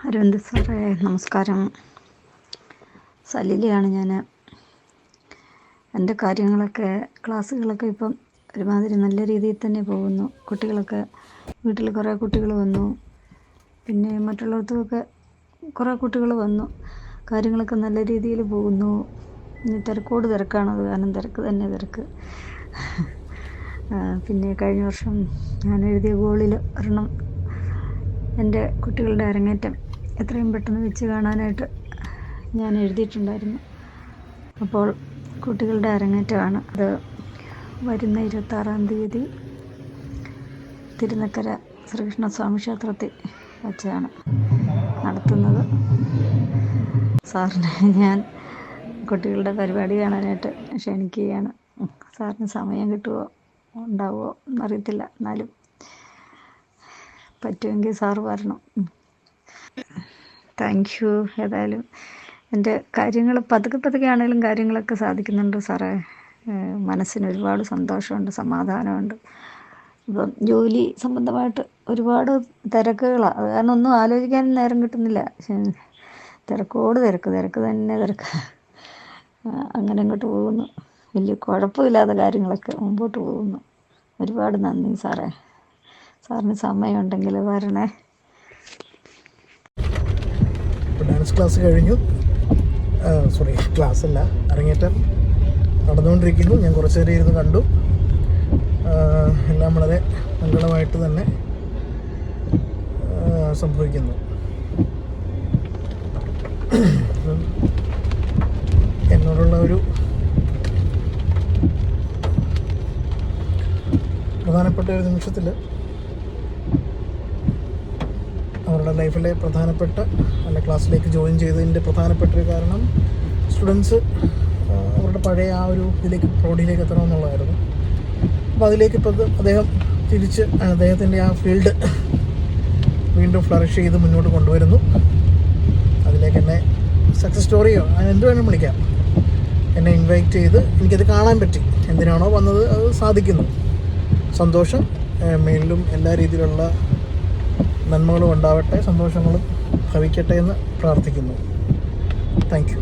അരവിന്ദ് സാറേ നമസ്കാരം. സലിലയാണ് ഞാൻ. എൻ്റെ കാര്യങ്ങളൊക്കെ ക്ലാസ്സുകളൊക്കെ ഇപ്പം ഒരുമാതിരി നല്ല രീതിയിൽ തന്നെ പോകുന്നു. കുട്ടികളൊക്കെ വീട്ടിൽ കുറേ കുട്ടികൾ വന്നു, പിന്നെ മറ്റുള്ളിടത്തുമൊക്കെ കുറേ കുട്ടികൾ വന്നു. കാര്യങ്ങളൊക്കെ നല്ല രീതിയിൽ പോകുന്നു. ഇനി തിരക്കോട് തിരക്കാണ്, അത് കാരണം തിരക്ക് തന്നെ തിരക്ക്. പിന്നെ കഴിഞ്ഞ വർഷം ഞാൻ എഴുതിയ ഗോളിൽ ഒരെണ്ണം എൻ്റെ കുട്ടികളുടെ അരങ്ങേറ്റം എത്രയും പെട്ടെന്ന് വെച്ച് കാണാനായിട്ട് ഞാൻ എഴുതിയിട്ടുണ്ടായിരുന്നു. അപ്പോൾ കുട്ടികളുടെ അരങ്ങേറ്റമാണ് അത്. വരുന്ന 26-ാം തീയതി തിരുനക്കര ശ്രീകൃഷ്ണസ്വാമി ക്ഷേത്രത്തിൽ വച്ചാണ് നടത്തുന്നത്. സാറിനെ ഞാൻ കുട്ടികളുടെ പരിപാടി കാണാനായിട്ട് ക്ഷണിക്കുകയാണ്. സാറിന് സമയം കിട്ടുമോ ഉണ്ടാവുമോ എന്നറിയത്തില്ല, എന്നാലും പറ്റുമെങ്കിൽ സാറ് വരണം. Thank you. ഏതായാലും എൻ്റെ കാര്യങ്ങൾ പതുക്കെ ആണെങ്കിലും കാര്യങ്ങളൊക്കെ സാധിക്കുന്നുണ്ട് സാറേ. മനസ്സിന് ഒരുപാട് സന്തോഷമുണ്ട്, സമാധാനമുണ്ട്. ഇപ്പം ജോലി സംബന്ധമായിട്ട് ഒരുപാട് തിരക്കുകളാണ്, അത് കാരണം ഒന്നും ആലോചിക്കാൻ നേരം കിട്ടുന്നില്ല. തിരക്കോട് തിരക്ക് തന്നെ തിരക്ക്. അങ്ങനെ അങ്ങോട്ട് പോകുന്നു. വലിയ കുഴപ്പമില്ലാത്ത കാര്യങ്ങളൊക്കെ മുമ്പോട്ട് പോകുന്നു. ഒരുപാട് നന്ദി സാറേ. സാറിന് സമയമുണ്ടെങ്കിൽ വരണേ. ഡാൻസ് ക്ലാസ് കഴിഞ്ഞു. ക്ലാസ് അല്ല, അരങ്ങേറ്റം നടന്നുകൊണ്ടിരിക്കുന്നു. ഞാൻ കുറച്ച് നേരം ഇരുന്ന് കണ്ടു. എല്ലാം വളരെ മംഗളമായിട്ട് തന്നെ സംഭവിക്കുന്നു. എന്നോടുള്ള ഒരു പ്രധാനപ്പെട്ട ഒരു നിമിഷത്തിൽ അവരുടെ ലൈഫിലെ പ്രധാനപ്പെട്ട ക്ലാസ്സിലേക്ക് ജോയിൻ ചെയ്തതിൻ്റെ പ്രധാനപ്പെട്ട ഒരു കാരണം സ്റ്റുഡൻസ് അവരുടെ പഴയ ആ ഒരു ഇതിലേക്ക് പ്രൗഢിയിലേക്ക് എത്തണമെന്നുള്ളതായിരുന്നു. അപ്പോൾ അതിലേക്ക് ഇപ്പോൾ അദ്ദേഹം തിരിച്ച് അദ്ദേഹത്തിൻ്റെ ആ ഫീൽഡ് വീണ്ടും ഫ്ലറിഷ് ചെയ്ത് മുന്നോട്ട് കൊണ്ടുവരുന്നു. അതിലേക്ക് എന്നെ സക്സസ് സ്റ്റോറിയോ എന്ത് വേണം വിളിക്കാം, എന്നെ ഇൻവൈറ്റ് ചെയ്ത് എനിക്കത് കാണാൻ പറ്റി. എന്തിനാണോ വന്നത് അത് സാധിക്കുന്നു. സന്തോഷം. മേലിലും എല്ലാ രീതിയിലുള്ള നന്മകളും ഉണ്ടാവട്ടെ, സന്തോഷങ്ങളും ഭവിക്കട്ടെ എന്ന് പ്രാർത്ഥിക്കുന്നു. Thank you.